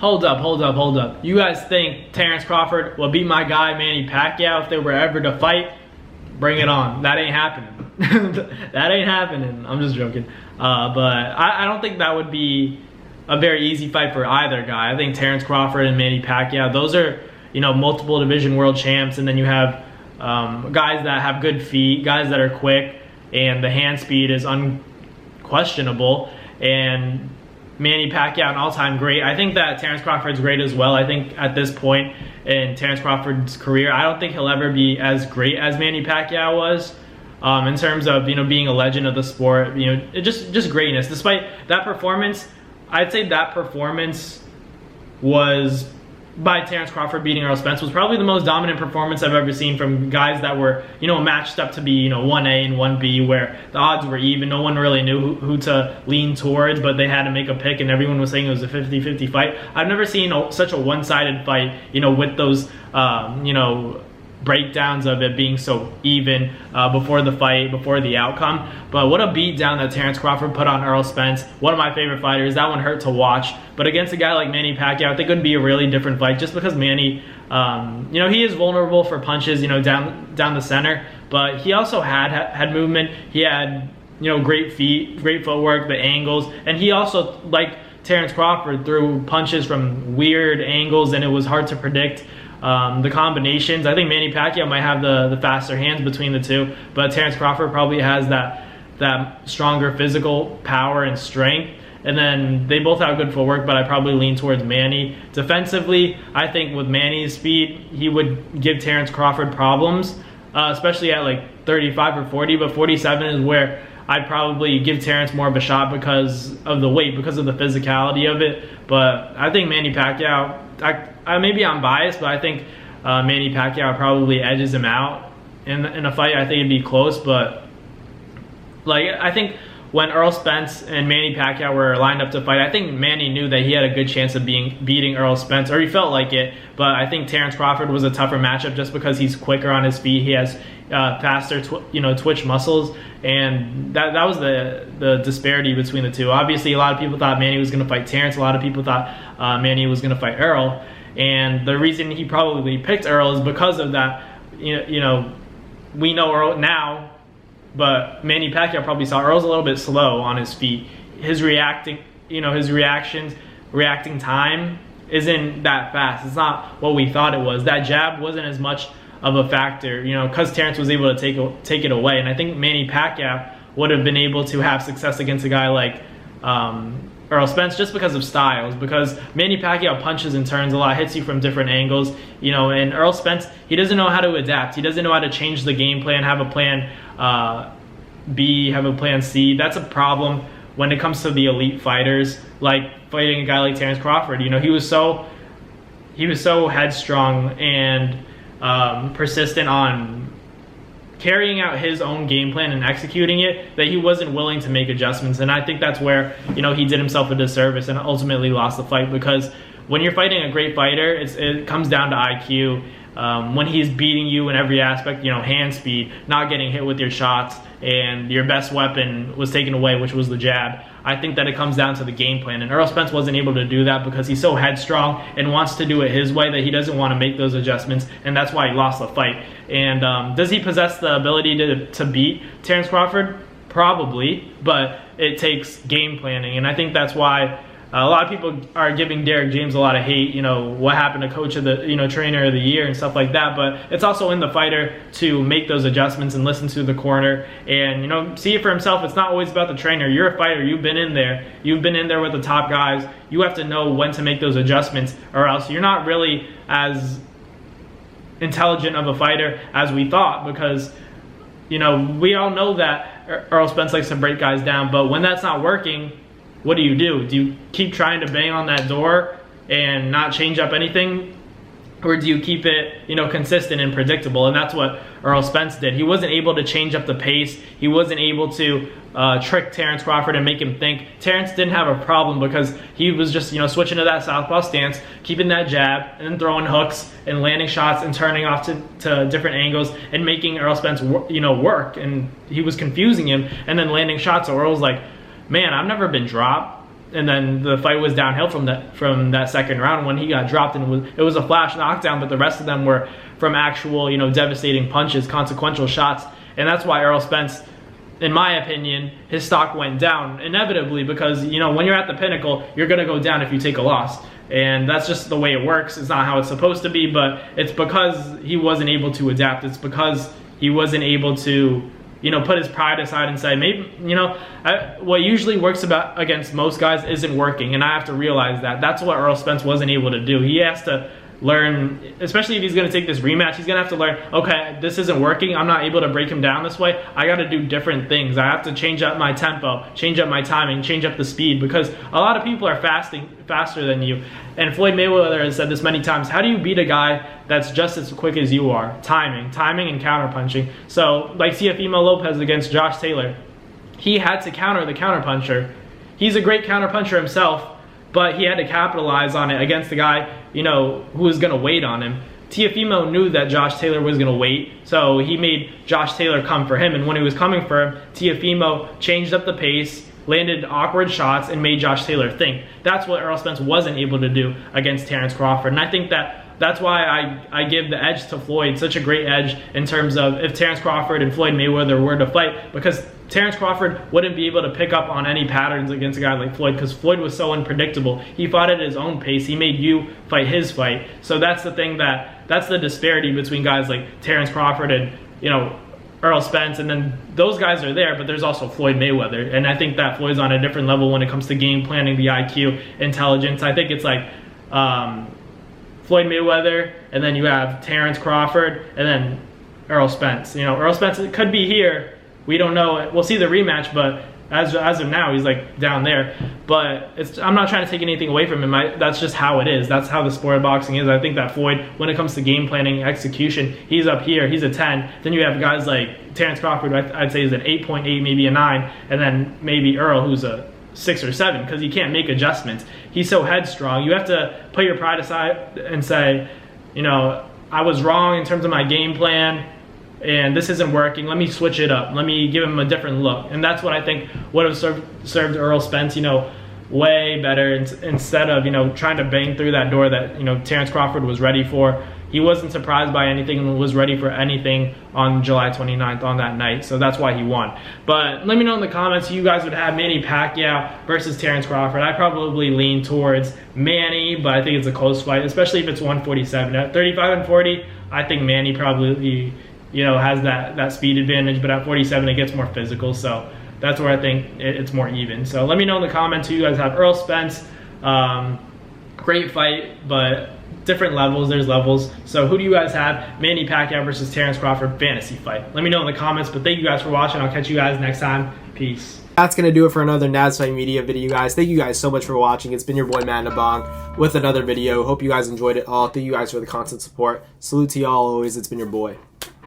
hold up. You guys think Terence Crawford will beat my guy Manny Pacquiao if they were ever to fight? Bring it on. That ain't happening. That ain't happening. I'm just joking. But I don't think that would be a very easy fight for either guy. I think Terence Crawford and Manny Pacquiao, those are, you know, multiple division world champs, and then you have guys that have good feet, guys that are quick, and the hand speed is unquestionable. And Manny Pacquiao, an all-time great. I think that Terence Crawford's great as well. I think at this point in Terence Crawford's career, I don't think he'll ever be as great as Manny Pacquiao was in terms of, you know, being a legend of the sport. You know, just greatness. Despite that performance, I'd say that performance was, by Terence Crawford beating Errol Spence, was probably the most dominant performance I've ever seen from guys that were, you know, matched up to be, you know, 1A and 1B, where the odds were even. No one really knew who to lean towards, but they had to make a pick, and everyone was saying it was a 50-50 fight. I've never seen such a one-sided fight, you know, with those, you know, breakdowns of it being so even before the fight, before the outcome. But what a beatdown that Terence Crawford put on Errol Spence. One of my favorite fighters. That one hurt to watch. But against a guy like Manny Pacquiao, I think it would be a really different fight, just because Manny, you know, he is vulnerable for punches, you know, down the center. But he also had movement. He had, you know, great feet, great footwork, the angles, and he also, like Terence Crawford, threw punches from weird angles, and it was hard to predict the combinations. I think Manny Pacquiao might have the faster hands between the two, but Terence Crawford probably has that stronger physical power and strength. And then they both have good footwork, but I probably lean towards Manny. Defensively, I think with Manny's speed, he would give Terence Crawford problems, especially at like 35 or 40, but 47 is where I'd probably give Terence more of a shot because of the weight, because of the physicality of it. But I think Manny Pacquiao, maybe I'm biased, but I think Manny Pacquiao probably edges him out in a fight. I think it'd be close, but like, I think when Errol Spence and Manny Pacquiao were lined up to fight, I think Manny knew that he had a good chance of beating Errol Spence, or he felt like it. But I think Terence Crawford was a tougher matchup just because he's quicker on his feet. He has faster, twitch muscles, and that was the disparity between the two. Obviously, a lot of people thought Manny was going to fight Terence. A lot of people thought Manny was going to fight Errol, and the reason he probably picked Errol is because of that. You know, we know Errol now. But Manny Pacquiao probably saw Earl's a little bit slow on his feet. His reacting time isn't that fast. It's not what we thought it was. That jab wasn't as much of a factor, you know, because Terence was able to take it away. And I think Manny Pacquiao would have been able to have success against a guy like Errol Spence just because of styles, because Manny Pacquiao punches and turns a lot, hits you from different angles, you know, and Errol Spence, he doesn't know how to adapt. He doesn't know how to change the game plan, have a plan B, have a plan C. That's a problem when it comes to the elite fighters, like fighting a guy like Terence Crawford. You know, he was so headstrong and persistent on carrying out his own game plan and executing it, that he wasn't willing to make adjustments. And I think that's where, you know, he did himself a disservice and ultimately lost the fight, because when you're fighting a great fighter, it comes down to IQ. When he's beating you in every aspect, you know, hand speed, not getting hit with your shots, and your best weapon was taken away, which was the jab. I think that it comes down to the game plan, and Errol Spence wasn't able to do that because he's so headstrong and wants to do it his way that he doesn't want to make those adjustments, and that's why he lost the fight. And does he possess the ability to beat Terence Crawford? Probably, but it takes game planning, and I think that's why a lot of people are giving Derek James a lot of hate, you know, what happened to coach of the, you know, trainer of the year and stuff like that. But it's also in the fighter to make those adjustments and listen to the corner and, you know, see it for himself. It's not always about the trainer. You're a fighter. You've been in there. You've been in there with the top guys. You have to know when to make those adjustments, or else you're not really as intelligent of a fighter as we thought, because, you know, we all know that Errol Spence likes to break guys down, but when that's not working, what do? Do you keep trying to bang on that door and not change up anything? Or do you keep it, you know, consistent and predictable? And that's what Errol Spence did. He wasn't able to change up the pace. He wasn't able to trick Terence Crawford and make him think. Terence didn't have a problem because he was just, you know, switching to that southpaw stance, keeping that jab, and then throwing hooks and landing shots and turning off to different angles and making Errol Spence, you know, work. And he was confusing him and then landing shots. So Errol's like, man, I've never been dropped and then the fight was downhill from that second round when he got dropped, and it was a flash knockdown, but the rest of them were from actual, you know, devastating punches, consequential shots. And that's why Errol Spence, in my opinion, his stock went down inevitably, because, you know, when you're at the pinnacle, you're going to go down if you take a loss. And that's just the way it works. It's not how it's supposed to be, but it's because he wasn't able to adapt. It's because he wasn't able to, you know, put his pride aside and say, maybe, you know, what usually works against most guys isn't working. And I have to realize that. That's what Errol Spence wasn't able to do. He has to learn, especially if he's going to take this rematch, he's going to have to learn, okay, this isn't working. I'm not able to break him down this way. I got to do different things. I have to change up my tempo, change up my timing, change up the speed, because a lot of people are faster than you. And Floyd Mayweather has said this many times, how do you beat a guy that's just as quick as you are? Timing and counterpunching. So like Teofimo Lopez against Josh Taylor, he had to counter the counterpuncher. He's a great counterpuncher himself, but he had to capitalize on it against the guy, you know, who was going to wait on him. Teofimo knew that Josh Taylor was going to wait, so he made Josh Taylor come for him. And when he was coming for him, Teofimo changed up the pace, landed awkward shots, and made Josh Taylor think. That's what Errol Spence wasn't able to do against Terence Crawford. And I think that's why I give the edge to Floyd, such a great edge in terms of if Terence Crawford and Floyd Mayweather were to fight, because Terence Crawford wouldn't be able to pick up on any patterns against a guy like Floyd, because Floyd was so unpredictable. He fought at his own pace. He made you fight his fight. So that's the thing, that's the disparity between guys like Terence Crawford and, you know, Errol Spence. And then those guys are there, but there's also Floyd Mayweather. And I think that Floyd's on a different level when it comes to game planning, the IQ, intelligence. I think it's like Floyd Mayweather, and then you have Terence Crawford, and then Errol Spence. You know, Errol Spence could be here. We don't know. We'll see the rematch, but as of now, he's like down there. But I'm not trying to take anything away from him. That's just how it is. That's how the sport of boxing is. I think that Floyd, when it comes to game planning, execution, he's up here. He's a 10. Then you have guys like Terence Crawford, I'd say is an 8.8, maybe a 9, and then maybe Earl, who's a 6 or 7, because he can't make adjustments. He's so headstrong. You have to put your pride aside and say, you know, I was wrong in terms of my game plan, and this isn't working. Let me switch it up. Let me give him a different look. And that's what I think would have served Errol Spence, you know, way better, instead of, you know, trying to bang through that door that, you know, Terence Crawford was ready for. He wasn't surprised by anything and was ready for anything on July 29th on that night. So that's why he won. But let me know in the comments who you guys would have Manny Pacquiao versus Terence Crawford. I probably lean towards Manny, but I think it's a close fight, especially if it's 147. At 35 and 40, I think Manny probably, you know, has that speed advantage, but at 47 it gets more physical. So that's where I think it's more even. So let me know in the comments who you guys have. Errol Spence, great fight, but different levels. There's levels. So who do you guys have? Manny Pacquiao versus Terence Crawford fantasy fight. Let me know in the comments, but thank you guys for watching. I'll catch you guys next time. Peace. That's going to do it for another Nads Fight Media video, guys. Thank you guys so much for watching. It's been your boy, Manabong, with another video. Hope you guys enjoyed it all. Thank you guys for the constant support. Salute to y'all always. It's been your boy.